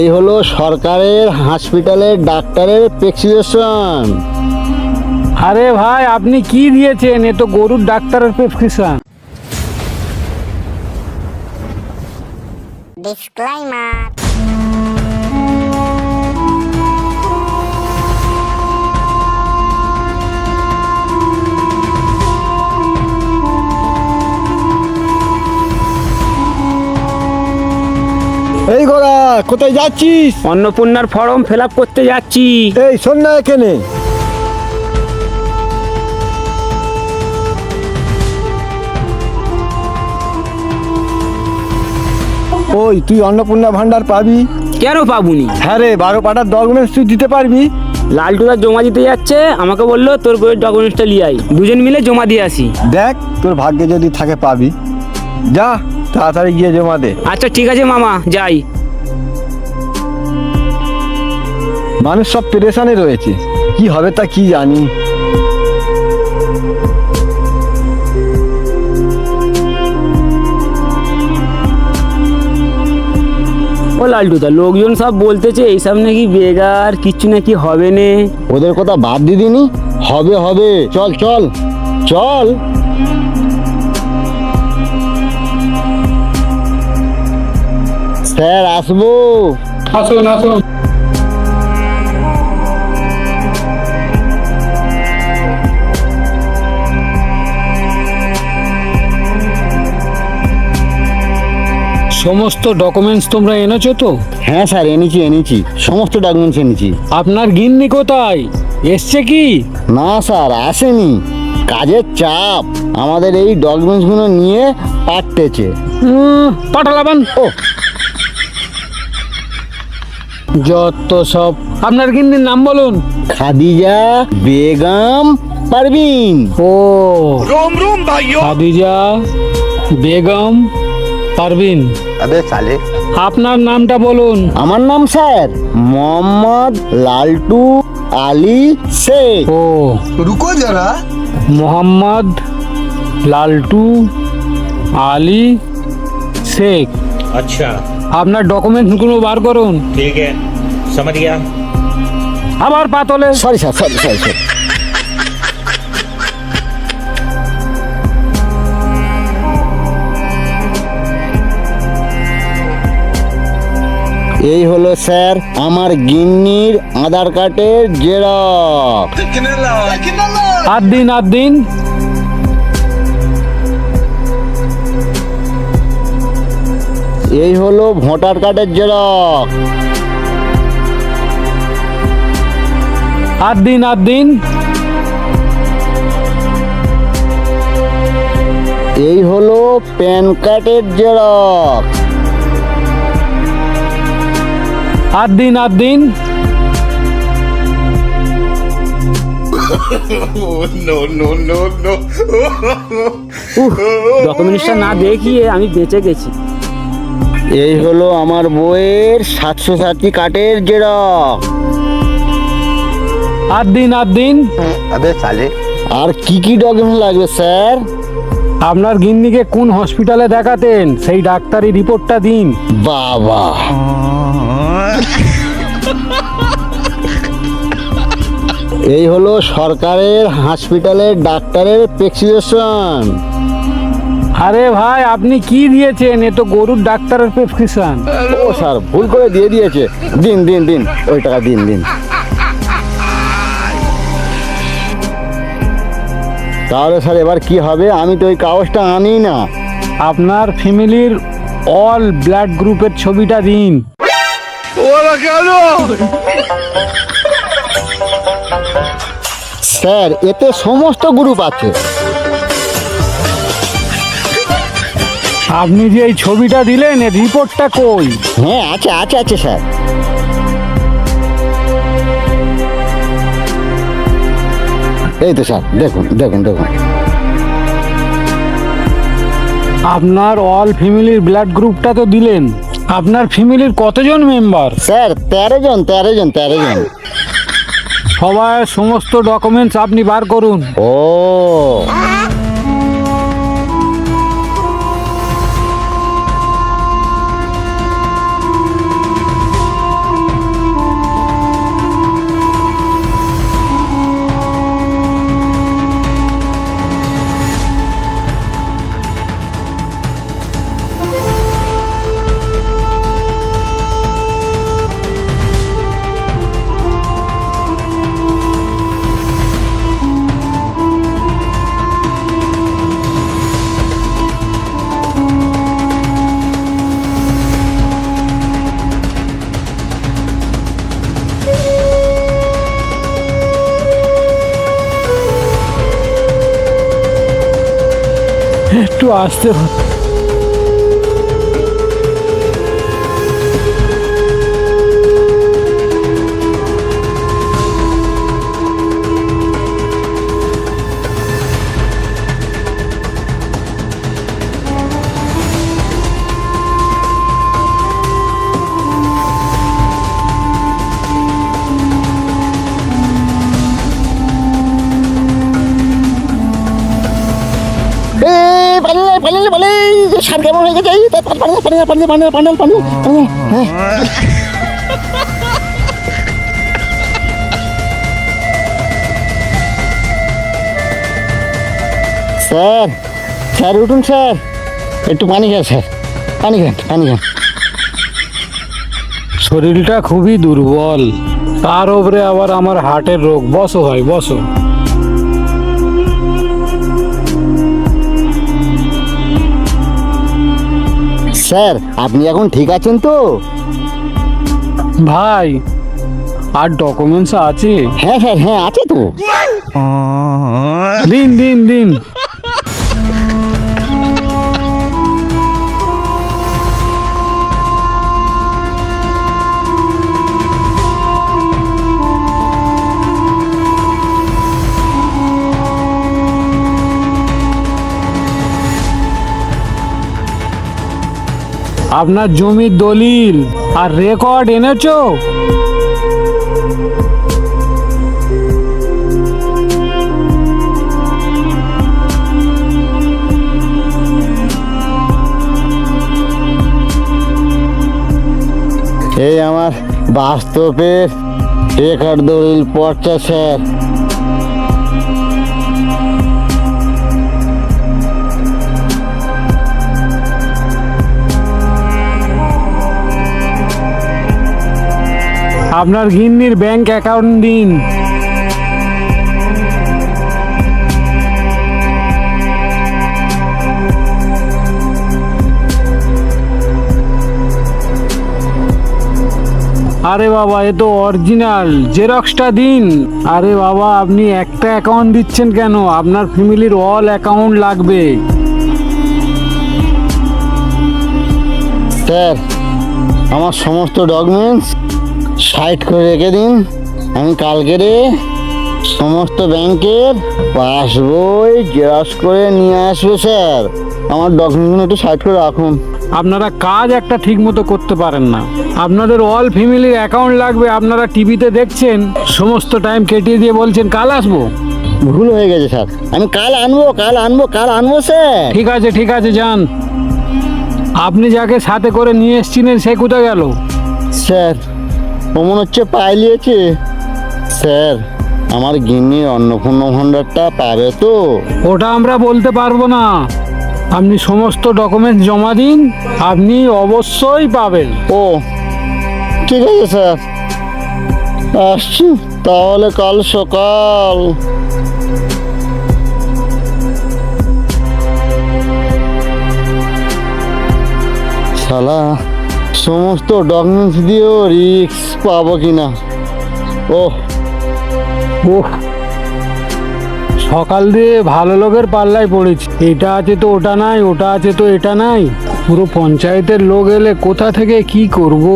এই হলো সরকারের হসপিটালের ডাক্তারের প্রেসক্রিপশন। আরে ভাই, আপনি কি দিয়েছেন? এ তো গরুর ডাক্তারের প্রেসক্রিপশন। Disclaimer. এই গোরা, কোথায় যাচ্ছিস? অন্নপূর্ণার ফর্ম ফিল আপ করতে যাচ্ছি। এই শোন না এখানে, ওই তুই অন্নপূর্ণা ভান্ডার পাবি? কেন পাবুনি? হ্যাঁ রে, 12 পাটার ডকুমেন্টস তুই দিতে পারবি? লালটুদা জমা দিতে যাচ্ছে, আমাকে বললো তোর বইয়ের ডকুমেন্টসটা নিয়ে আই, দুজন মিলে জমা দিয়ে আসি। দেখ তোর ভাগ্যে যদি থাকে পাবি, যা তাড়াতাড়ি গিয়ে জমা দে। আচ্ছা ঠিক আছে মামা, যাই। মানুষ সব পেরেশানে রয়েছে, কি হবে তা কি জানি। ও লালটুদা, লোকজন সব বলতেছে এইসব নাকি বেগার, কিচ্ছু নাকি হবে নে। ওদের কথা বাদ দিদিনি, হবে হবে, চল চল চল। স্যার আসবো? আসুন আসুন। সমস্ত ডকুমেন্টস তোমরা এনেছো তো? হ্যাঁ স্যার, এনেছি, সমস্ত ডকুমেন্টস এনেছি। আপনার গিন্নি কোথায়? এসছে কি? না স্যার, আসেনি, কাজের চাপ আমাদের এই ডকুমেন্টসগুলো নিয়ে পাঠতেছে। পাঠালাবান ও যত সব। আপনার গিন্নির নাম বলুন। খাদিজা বেগম পারভিন। ও খাদিজা বেগম পারভিন। আবে সালে, আপনার নামটা বলুন। আমার নাম স্যার মোহাম্মদ লালটু আলী শেখ। ও रुको जरा। মোহাম্মদ লালটু আলী শেখ। अच्छा আপনার ডকুমেন্টসগুলো বার করুন। ठीक है, समझ गया। আবার পাতলে। Sorry sir, sorry. এই হলো স্যার আমার গিন্নির আধার কার্ডের জেরক্স। আর দিন। এই হলো ভোটার কার্ডের জেরক্স। আর দিন। এই হলো প্যান কার্ডের জেরক্স। আর দিন। ডকুমেন্টসটা না দেখিয়ে আমি বেঁচে গেছি। এই হলো আমার বইয়ের 760 কার্ডের জেরক্স। আর দিন। আবে সালে, আর কি কি ডকুমেন্ট লাগবে স্যার? আপনার গিন্নিকে কোন হসপিটালে দেখাতেন সেই ডাক্তারি রিপোর্টটা দিন। বাবা, এই হলো সরকারের হসপিটালের ডাক্তারের প্রেসক্রিপশন। আরে ভাই, আপনি কি দিয়েছেন? এ তো গরুর ডাক্তারের প্রেসক্রিপশন। ও স্যার, ভুল করে দিয়ে দিয়েছে। দিন ওই টাকা দিন। তাহলে স্যার এবার কি হবে? আমি তো ওই কাগজটা আনি না। আপনার ফ্যামিলির অল ব্লাড গ্রুপের ছবিটা দিন। স্যার এতে সমস্ত গ্রুপ আছে। আপনি যে এই ছবিটা দিলেন, এর রিপোর্টটা কই? হ্যাঁ আছে স্যার। এই তো স্যার, দেখুন। আপনার অল ফ্যামিলির ব্লাড গ্রুপটা তো দিলেন। আপনার ফ্যামিলির কতজন মেম্বার? স্যার 13 জন। সবার সমস্ত ডকুমেন্টস আপনি বার করুন। ও একটু আসতে হবে। পানি সার কেমন হয়ে গেছে পানি স্যার স্যার উঠুন স্যার, একটু পানি খান স্যার, পানি খান। শরীরটা খুবই দুর্বল, তার উপরে আবার আমার হার্টের রোগ। বসো ভাই বসো। স্যার আপনি এখন ঠিক আছেন তো? ভাই আর ডকুমেন্টস আছে? হ্যাঁ স্যার, হ্যাঁ আছে তো। দিন। আপনার জমির দলিল আর রেকর্ড এনেছো? এই আমার বাস্তবের রেকর্ড দলিল পড়ছে স্যার। আপনার গিন্নির ব্যাংক অ্যাকাউন্ট দিন। আরে বাবা, এ তো অরিজিনাল, জেরক্সটা দিন। আরে বাবা, আপনি একটা অ্যাকাউন্ট দিচ্ছেন কেন? আপনার ফ্যামিলির অল অ্যাকাউন্ট লাগবে। স্যার আমার সমস্ত ডকুমেন্টস সাইড করে রেখে দিন, আমি কালকে সমস্ত ব্যাংকের পাসবই জেরক্স করে নিয়ে আসবো স্যার। আমার ডকুমেন্টগুলো একটু সাইড করে রাখুন। আপনারা কাজ একটা ঠিক মতো করতে পারেন না। আপনাদের অল ফ্যামিলির অ্যাকাউন্ট লাগবে, আপনারা টিভিতে দেখছেন, সমস্ত টাইম কেটিয়ে দিয়ে বলছেন কাল আসবো। ভুল হয়ে গেছে স্যার, আমি কাল আনবো স্যার। ঠিক আছে যান। আপনি যাকে সাথে করে নিয়ে এসেছিলেন সে কোথায় গেল? স্যার ও মনে হচ্ছে পাইলিয়েছে। স্যার আমার গিন্নির অন্নপূর্ণ ভাণ্ডারটা পাবে তো? ওটা আমরা বলতে পারবো না। আপনি সমস্ত ডকুমেন্টস জমা দিন, আপনি অবশ্যই পাবেন। ও ঠিক আছে স্যার, আসছি তাহলে কাল সকাল। শালা সমস্ত ডকুমেন্টস দিয়েও রিস্ক পাবো কিনা। ওহ সকাল দিয়ে ভালো লোকের পাল্লায় পড়েছি। এটা আছে তো ওটা নাই, ওটা আছে তো এটা নাই। পুরো পঞ্চায়েতের লোক এলে কোথা থেকে কি করব।